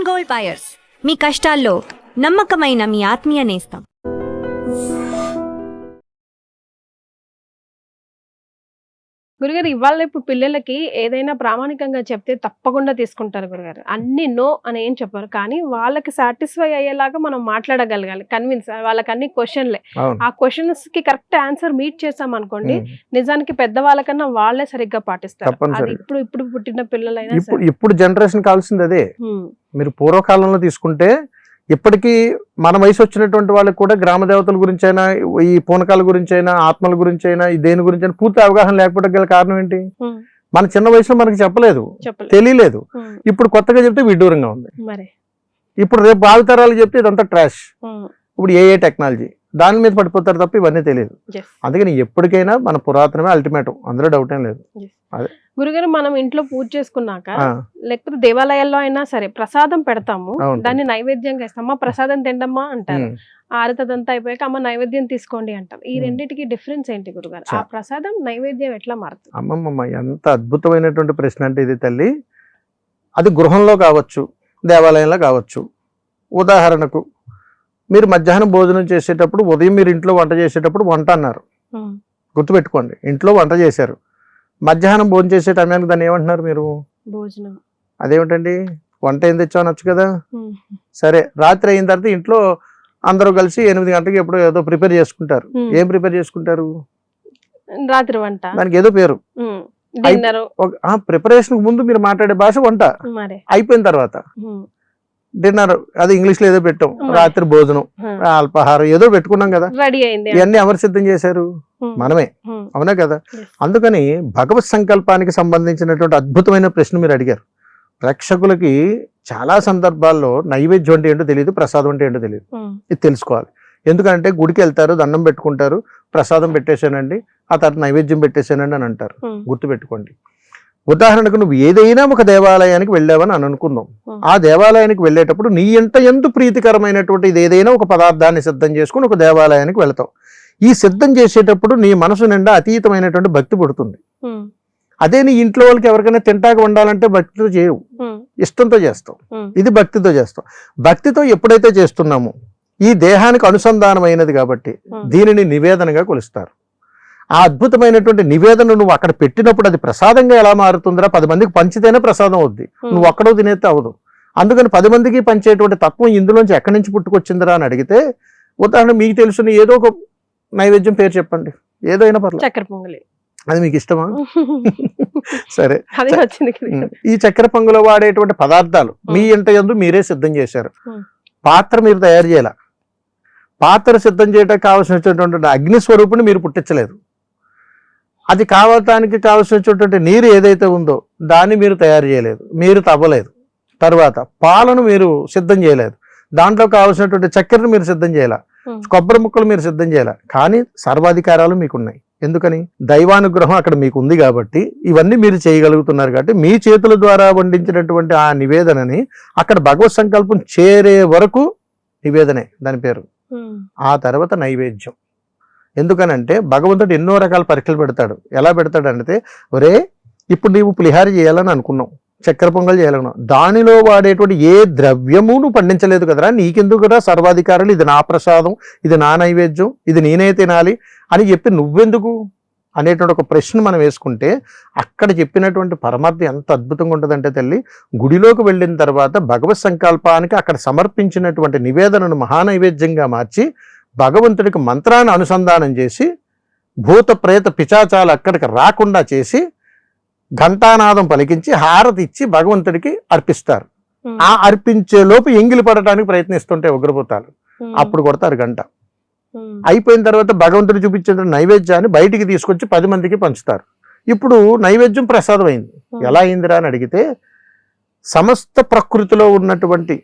Gold buyers, మీ కష్టాల్లో నమ్మకమైన మీ ఆత్మీయ నేస్తం. గురుగారు, ఇవాళ ఇప్పుడు పిల్లలకి ఏదైనా ప్రామాణికంగా చెప్తే తప్పకుండా తీసుకుంటారు గురుగారు. అన్ని నో అని ఏం చెప్పారు, కానీ వాళ్ళకి సాటిస్ఫై అయ్యేలాగా మనం మాట్లాడగలగాలి, కన్విన్స్. వాళ్ళకి అన్ని క్వశ్చన్లే, ఆ క్వశ్చన్స్ కి కరెక్ట్ ఆన్సర్ మీట్ చేసాం అనుకోండి, నిజానికి పెద్దవాళ్ళకన్నా వాళ్ళే సరిగ్గా పాటిస్తారు. అది ఇప్పుడు పుట్టిన పిల్లలైనా ఇప్పుడు జనరేషన్ కావాల్సింది అదే. మీరు పూర్వకాలంలో తీసుకుంటే ఇప్పటికీ మన వయసు వచ్చినటువంటి వాళ్ళకి కూడా గ్రామ దేవతల గురించి అయినా, ఈ పూనకాల గురించి అయినా, ఆత్మల గురించి అయినా, దేని గురించి అయినా పూర్తి అవగాహన లేకపోవడం గల కారణం ఏంటి? మన చిన్న వయసులో మనకి చెప్పలేదు, తెలియలేదు. ఇప్పుడు కొత్తగా చెప్తే విడ్డూరంగా ఉంది. ఇప్పుడు రేపు భావితరాలు చెప్తే ఇదంతా ట్రాష్. ఇప్పుడు ఏ టెక్నాలజీ దాని మీద పడిపోతారు తప్ప ఇవన్నీ తెలియదు. అందుకని ఎప్పటికైనా మన పురాతనమే అల్టిమేటం, అందులో డౌట్ ఏం లేదు. అదే గురుగారు, మనం ఇంట్లో పూజ చేసుకున్నాక లేకపోతే దేవాలయాల్లో అయినా సరే ప్రసాదం పెడతాము, దాన్ని నైవేద్యంగా ఇస్తామా, ప్రసాదం తిండమ్మా అంటారు. ఆరతదంతా అయిపోయాక అమ్మ నైవేద్యం తీసుకోండి అంటారు. ఈ రెండింటికి డిఫరెన్స్ ఏంటి గురుగారు? ఆ ప్రసాదం నైవేద్యం ఎట్లా మారుతుంది? అమ్మమ్మ, ఎంత అద్భుతమైనటువంటి ప్రశ్న అంటే ఇది తల్లి. అది గృహంలో కావచ్చు, దేవాలయంలో కావచ్చు. ఉదాహరణకు మీరు మధ్యాహ్నం భోజనం చేసేటప్పుడు, ఉదయం మీరు ఇంట్లో వంట చేసేటప్పుడు వంట అన్నారు, గుర్తుపెట్టుకోండి. ఇంట్లో వంట చేశారు, మధ్యాహ్నం భోజనం చేసే టైంకి దాన్ని ఏమంటున్నారు మీరు? భోజనం. అదేమిటండి, వంట ఏం తెచ్చావు అనొచ్చు కదా. సరే, రాత్రి అయిన తర్వాత ఇంట్లో అందరూ కలిసి 8 గంటలకి ఎప్పుడో ఏదో ప్రిపేర్ చేసుకుంటారు. ఏం ప్రిపేర్ చేసుకుంటారు? రాత్రి వంట. దానికి ఏదో పేరు. ప్రిపరేషన్ ముందు మీరు మాట్లాడే భాష వంట, అయిపోయిన తర్వాత డిన్నర్, అది ఇంగ్లీష్ లో ఏదో పెట్టాం, రాత్రి భోజనం, అల్పాహారం ఏదో పెట్టుకున్నాం కదా. ఇవన్నీ ఎవరు సిద్ధం చేశారు? మనమే, అవునా కదా. అందుకని భగవత్ సంకల్పానికి సంబంధించినటువంటి అద్భుతమైన ప్రశ్న మీరు అడిగారు. ప్రేక్షకులకి చాలా సందర్భాల్లో నైవేద్యం అంటే ఏంటో తెలియదు, ప్రసాదం అంటే ఏంటో తెలియదు. ఇది తెలుసుకోవాలి. ఎందుకంటే గుడికి వెళ్తారు, దండం పెట్టుకుంటారు, ప్రసాదం పెట్టేశానండి, ఆ తర్వాత నైవేద్యం పెట్టేశానండి అని అంటారు. గుర్తుపెట్టుకోండి. ఉదాహరణకు నువ్వు ఏదైనా ఒక దేవాలయానికి వెళ్ళావని అని అనుకుందాం. ఆ దేవాలయానికి వెళ్ళేటప్పుడు నీ ఎందు ప్రీతికరమైనటువంటి ఇది ఏదైనా ఒక పదార్థాన్ని సిద్ధం చేసుకుని ఒక దేవాలయానికి వెళ్తావు. ఈ సిద్ధం చేసేటప్పుడు నీ మనసు నిండా అతీతమైనటువంటి భక్తి పుడుతుంది. అదే నీ ఇంట్లో వాళ్ళకి ఎవరికైనా తింటాక ఉండాలంటే భక్తితో చేయవు, ఇష్టంతో చేస్తాం. ఇది భక్తితో చేస్తాం. భక్తితో ఎప్పుడైతే చేస్తున్నామో ఈ దేహానికి అనుసంధానమైనది కాబట్టి దీనిని నివేదనగా కొలుస్తారు. ఆ అద్భుతమైనటువంటి నివేదన నువ్వు అక్కడ పెట్టినప్పుడు అది ప్రసాదంగా ఎలా మారుతుందిరా? 10 మందికి పంచితేనే ప్రసాదం అవుద్ది, నువ్వు ఒక్కడో తినేస్తే అవదు. అందుకని 10 మందికి పంచేటువంటి తత్వం ఇందులోంచి ఎక్కడి నుంచి పుట్టుకొచ్చిందిరా అని అడిగితే, ఉదాహరణ మీకు తెలుసుని ఏదో ఒక నైవేద్యం పేరు చెప్పండి, ఏదైనా పర్లేదు. చక్కెర పొంగలి. అది మీకు ఇష్టమా? సరే, ఈ చక్కెర పొంగలో వాడేటువంటి పదార్థాలు మీ యందు మీరే సిద్ధం చేశారు. పాత్ర మీరు తయారు చేయాల. పాత్ర సిద్ధం చేయడానికి కావాల్సినటువంటి అగ్ని స్వరూపుని మీరు పుట్టించలేదు. అది కావటానికి కావలసినటువంటి నీరు ఏదైతే ఉందో దాన్ని మీరు తయారు చేయలేదు, మీరు తవ్వలేదు. తర్వాత పాలను మీరు సిద్ధం చేయలేదు, దాంట్లో కావాల్సినటువంటి చక్కెరను మీరు సిద్ధం చేయాల, కొబ్బరి ముక్కలు మీరు సిద్ధం చేయాల. కానీ సర్వాధికారాలు మీకున్నాయి. ఎందుకని? దైవానుగ్రహం అక్కడ మీకు ఉంది కాబట్టి ఇవన్నీ మీరు చేయగలుగుతున్నారు. కాబట్టి మీ చేతుల ద్వారా వండించినటువంటి ఆ నివేదనని అక్కడ భగవత్ సంకల్పం చేరే వరకు నివేదనే దాని పేరు. ఆ తర్వాత నైవేద్యం. ఎందుకనంటే భగవంతుడు ఎన్నో రకాల పరీక్షలు పెడతాడు. ఎలా పెడతాడంటే, ఒరే ఇప్పుడు నీవు పులిహార చేయాలని అనుకున్నావు, చక్కెర పొంగల్ చేయాలనుకున్నావు, దానిలో వాడేటువంటి ఏ ద్రవ్యము నువ్వు పండించలేదు కదరా, నీకెందుకు కదా సర్వాధికారులు, ఇది నా ప్రసాదం, ఇది నా నైవేద్యం, ఇది నేనే తినాలి అని చెప్పి నువ్వెందుకు అనేటువంటి ఒక ప్రశ్న మనం వేసుకుంటే అక్కడ చెప్పినటువంటి పరమార్థం ఎంత అద్భుతంగా ఉంటుందంటే తల్లి, గుడిలోకి వెళ్ళిన తర్వాత భగవత్ సంకల్పానికి అక్కడ సమర్పించినటువంటి నివేదనను మహానైవేద్యంగా మార్చి భగవంతుడికి మంత్రాన్ని అనుసంధానం చేసి భూత ప్రేత పిశాచాలు అక్కడికి రాకుండా చేసి ఘంటానాదం పలికించి హారతి ఇచ్చి భగవంతుడికి అర్పిస్తారు. ఆ అర్పించే లోపు ఎంగిలి పడటానికి ప్రయత్నిస్తుంటే ఉగ్రభూతాలు, అప్పుడు కొడతారు గంట. అయిపోయిన తర్వాత భగవంతుడు చూపించిన నైవేద్యాన్ని బయటికి తీసుకొచ్చి 10 మందికి పంచుతారు. ఇప్పుడు నైవేద్యం ప్రసాదం అయింది. ఎలా అయిందిరా అని అడిగితే, సమస్త ప్రకృతిలో ఉన్నటువంటి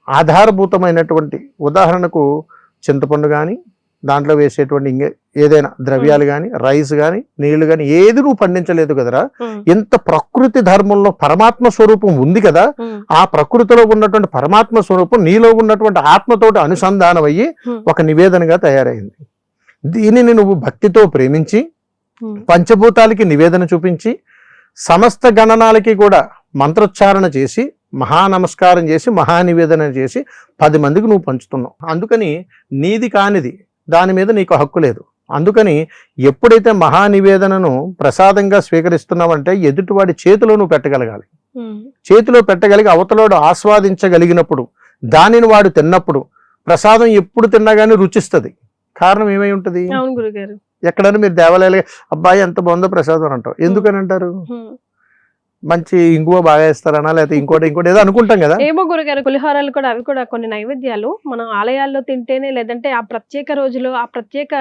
ఆధారభూతమైనటువంటి, ఉదాహరణకు చింతపండు కానీ, దాంట్లో వేసేటువంటి ఏదైనా ద్రవ్యాలు కానీ, రైస్ కానీ, నీళ్లు కానీ ఏది నువ్వు పండించలేదు కదరా. ఎంత ప్రకృతి ధర్మంలో పరమాత్మ స్వరూపం ఉంది కదా, ఆ ప్రకృతిలో ఉన్నటువంటి పరమాత్మ స్వరూపం నీలో ఉన్నటువంటి ఆత్మతోటి అనుసంధానం అయ్యి ఒక నివేదనగా తయారైంది. దీనిని నువ్వు భక్తితో ప్రేమించి పంచభూతాలకి నివేదన చూపించి సమస్త గణనాలకి కూడా మంత్రోచ్చారణ చేసి మహా నమస్కారం చేసి మహా నివేదన చేసి 10 మందికి నువ్వు పంచుతున్నావు. అందుకని నీది కానిది దాని మీద నీకు హక్కు లేదు. అందుకని ఎప్పుడైతే మహా నివేదనను ప్రసాదంగా స్వీకరిస్తున్నావంటే ఎదుటివాడి చేతిలో నువ్వు పెట్టగలగాలి. చేతిలో పెట్టగలిగి అవతలోడు ఆస్వాదించగలిగినప్పుడు, దానిని వాడు తిన్నప్పుడు, ప్రసాదం ఎప్పుడు తిన్నా కానీ రుచిస్తుంది. కారణం ఏమై ఉంటుంది? అవును గురుగారు. ఎక్కడైనా మీరు దేవాలయాలు అబ్బాయి ఎంత బాగుందో ప్రసాదం అంటావు, ఎందుకని అంటారు? మంచి ఇంగువ బాగా వేస్తారనా, లేకపోతే ఇంకోటి ఏదో అనుకుంటాం కదా. ఏమో గురుగారు, పులిహోరాలు కూడా అవి కూడా కొన్ని నైవేద్యాలు మనం ఆలయాల్లో తింటేనే, లేదంటే ఆ ప్రత్యేక రోజులో ఆ ప్రత్యేక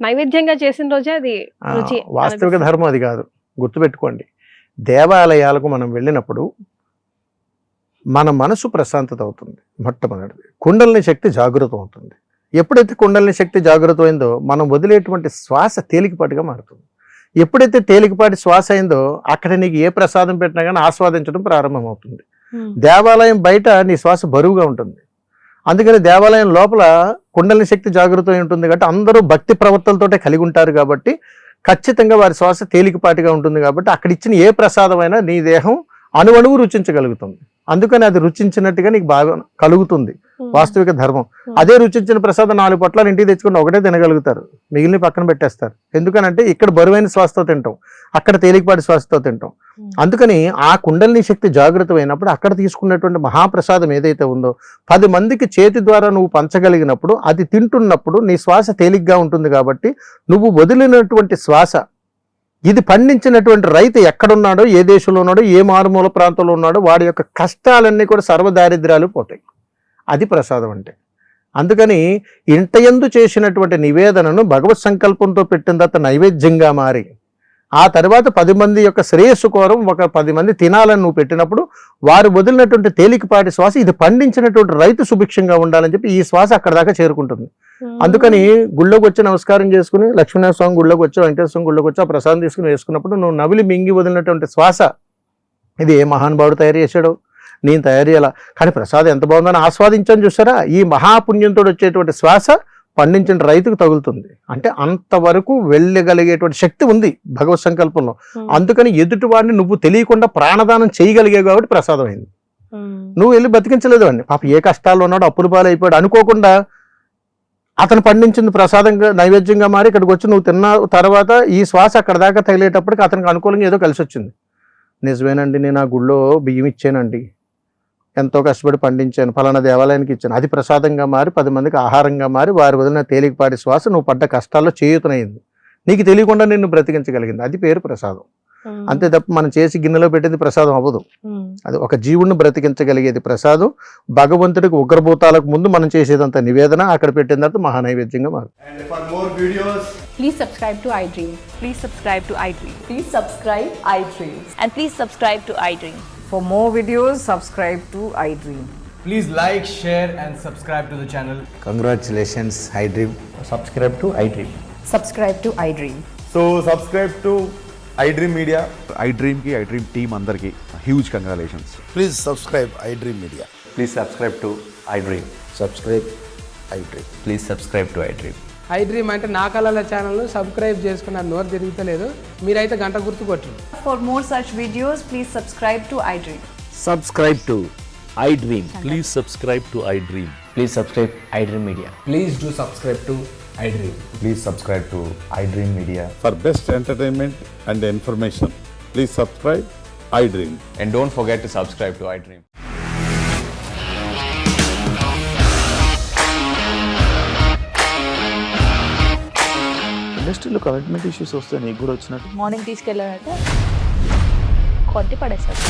నైవేద్యంగా చేసిన రోజే అది రుచి. వాస్తవిక ధర్మం అది కాదు, గుర్తుపెట్టుకోండి. దేవాలయాలకు మనం వెళ్ళినప్పుడు మన మనసు ప్రశాంతత అవుతుంది. మొట్టమొదటిది కుండలిని శక్తి జాగృతం అవుతుంది. ఎప్పుడైతే కుండలిని శక్తి జాగృతమైందో మనం వదిలేటువంటి శ్వాస తేలికపాటిగా మారుతుంది. ఎప్పుడైతే తేలికపాటి శ్వాస అయిందో అక్కడ నీకు ఏ ప్రసాదం పెట్టినా కానీ ఆస్వాదించడం ప్రారంభమవుతుంది. దేవాలయం బయట నీ శ్వాస బరువుగా ఉంటుంది. అందుకని దేవాలయం లోపల కుండలిని శక్తి జాగృతం ఉంటుంది కాబట్టి అందరూ భక్తి ప్రవర్తనలతోటే కలిగి ఉంటారు కాబట్టి ఖచ్చితంగా వారి శ్వాస తేలికపాటిగా ఉంటుంది కాబట్టి అక్కడ ఇచ్చిన ఏ ప్రసాదమైనా నీ దేహం అణువణువు రుచించగలుగుతుంది. అందుకని అది రుచించినట్టుగా నీకు బాగా కలుగుతుంది. వాస్తవిక ధర్మం. అదే రుచించిన ప్రసాదం 4 పొట్లాలు ఇంటికి తెచ్చుకుని ఒకటే తినగలుగుతారు, మిగిలిన పక్కన పెట్టేస్తారు. ఎందుకనంటే ఇక్కడ బరువైన శ్వాసతో తింటాం, అక్కడ తేలికపాటి శ్వాసతో తింటాం. అందుకని ఆ కుండలిని శక్తి జాగృతమైనప్పుడు అక్కడ తీసుకున్నటువంటి మహాప్రసాదం ఏదైతే ఉందో 10 మందికి చేతి ద్వారా నువ్వు పంచగలిగినప్పుడు, అది తింటున్నప్పుడు నీ శ్వాస తేలిగ్గా ఉంటుంది. కాబట్టి నువ్వు వదిలినటువంటి శ్వాస, ఇది పండించినటువంటి రైతు ఎక్కడున్నాడో, ఏ దేశంలో ఉన్నాడో, ఏ మారుమూల ప్రాంతంలో ఉన్నాడో వాడి యొక్క కష్టాలన్నీ కూడా సర్వదారిద్ర్యాలు పోతాయి. అది ప్రసాదం అంటే. అందుకని ఇంటయందు చేసినటువంటి నివేదనను భగవత్ సంకల్పంతో పెట్టిన తర్వాత నైవేద్యంగా మారి ఆ తర్వాత 10 మంది యొక్క శ్రేయస్సు కోరం ఒక 10 మంది తినాలని నువ్వు పెట్టినప్పుడు వారు వదిలినటువంటి తేలికపాటి శ్వాస ఇది పండించినటువంటి రైతు సుభిక్షంగా ఉండాలని చెప్పి ఈ శ్వాస అక్కడ దాకా చేరుకుంటుంది. అందుకని గుళ్ళోకి వచ్చి నమస్కారం చేసుకుని లక్ష్మీనారాయణ స్వామి గుళ్ళోకి వచ్చి, వెంకటేశ్వర స్వామి గుళ్ళోకి వచ్చి ఆ ప్రసాదం తీసుకుని వేసుకున్నప్పుడు నువ్వు నవిలి మింగి వదిలినటువంటి శ్వాస ఇది ఏ మహానుభావుడు తయారు చేశాడో, నేను తయారు చేయాల, కానీ ప్రసాదం ఎంత బాగుందని ఆస్వాదించని చూసారా. ఈ మహాపుణ్యంతో వచ్చేటువంటి శ్వాస పండించిన రైతుకు తగులుతుంది. అంటే అంతవరకు వెళ్ళగలిగేటువంటి శక్తి ఉంది భగవత్ సంకల్పంలో. అందుకని ఎదుటివాడిని నువ్వు తెలియకుండా ప్రాణదానం చేయగలిగావు కాబట్టి ప్రసాదం అయింది. నువ్వు వెళ్ళి బతికించలేదు వాడిని, పాప ఏ కష్టాల్లో ఉన్నాడు, అప్పుల పాలు అయిపోయాడు అనుకోకుండా అతను పండించింది ప్రసాదంగా నైవేద్యంగా మారి ఇక్కడికి వచ్చి నువ్వు తిన్న తర్వాత ఈ శ్వాస అక్కడ దాకా తగిలేటప్పటికి అతనికి అనుకూలంగా ఏదో కలిసి వచ్చింది. నిజమేనండి, నేను ఆ గుళ్ళో బియ్యం ఇచ్చానండి, ఎంతో కష్టపడి పండించాను, ఫలానా దేవాలయానికి ఇచ్చాను, అది ప్రసాదంగా మారి 10 మందికి ఆహారంగా మారి వారి వదిలిన తేలికపాటి శ్వాస నువ్వు పడ్డ కష్టాల్లో చేయూతనైంది, నీకు తెలియకుండా నిన్ను బ్రతికించగలిగింది. అది పేరు ప్రసాదం. అంతే తప్ప మనం చేసి గిన్నెలో పెట్టేది ప్రసాదం అవ్వదు. అది ఒక జీవుడిని బ్రతికించగలిగేది ప్రసాదం. భగవంతుడికి ఉగ్రభూతాలకు ముందు మనం చేసేదంత నివేదన, అక్కడ పెట్టిన తర్వాత మహానైవేద్యంగా మారు. Please subscribe to iDream. Please subscribe to iDream. Please subscribe iDream. And please subscribe to iDream. For more videos, subscribe to iDream. Please like, share and subscribe to the channel. Congratulations, iDream. Subscribe to iDream. Subscribe to iDream. So subscribe to iDream Media. iDream ki iDream team andarki huge congratulations. Please subscribe iDream Media. Please subscribe to iDream. Subscribe iDream. Please subscribe to iDream. iDream అంటే నా కళల ఛానల్ను subscribe చేసుకున్నారు, నోరు తిరుగుతలేదు, మీరైతే గంట గుర్తు కొట్టండి. For more such videos, please subscribe to iDream. Subscribe to iDream. Please subscribe to iDream. Please subscribe iDream Media. Please do subscribe to iDream. Please subscribe to iDream Media. For best entertainment and information, please subscribe iDream. And don't forget to subscribe to iDream. ఇండస్ట్రీలో commitment issues వస్తే నీకు కూడా వచ్చినట్టు morning తీసుకెళ్ళారంటే కొట్టి పడేస్తారు.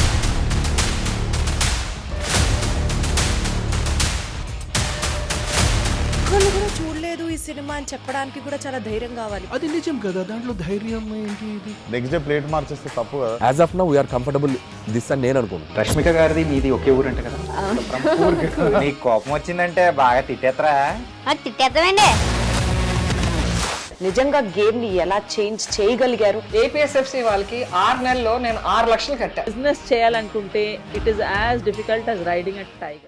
వాళ్ళు కూడా చూడలేదు ఈ సినిమా అని చెప్పడానికి కూడా చాలా ధైర్యం కావాలి. అది నిజం కదా, దాంట్లో ధైర్యం ఏంటి? ఇది నెక్స్ట్ డే ప్లేట్ మార్చేస్తే తప్పు కదా. As of now we are comfortable this అని నేను అనుకుంటున్నాను. రష్మిక గారిది మీది ఒకే ఊరు అంట కదా. నీకు కోపం వచ్చిందంటే బాగా తిట్టేత్తరా? తిట్టేద్దామండి. నిజంగా గేమ్ ని ఎలా చేంజ్ చేయగలిగారు? ఏపీఎస్ఎఫ్సి వాళ్ళకి 6 నెలల్లో నేను 6 లక్షలు కట్టా. బిజినెస్ చేయాలనుకుంటే it is as difficult as riding a tiger.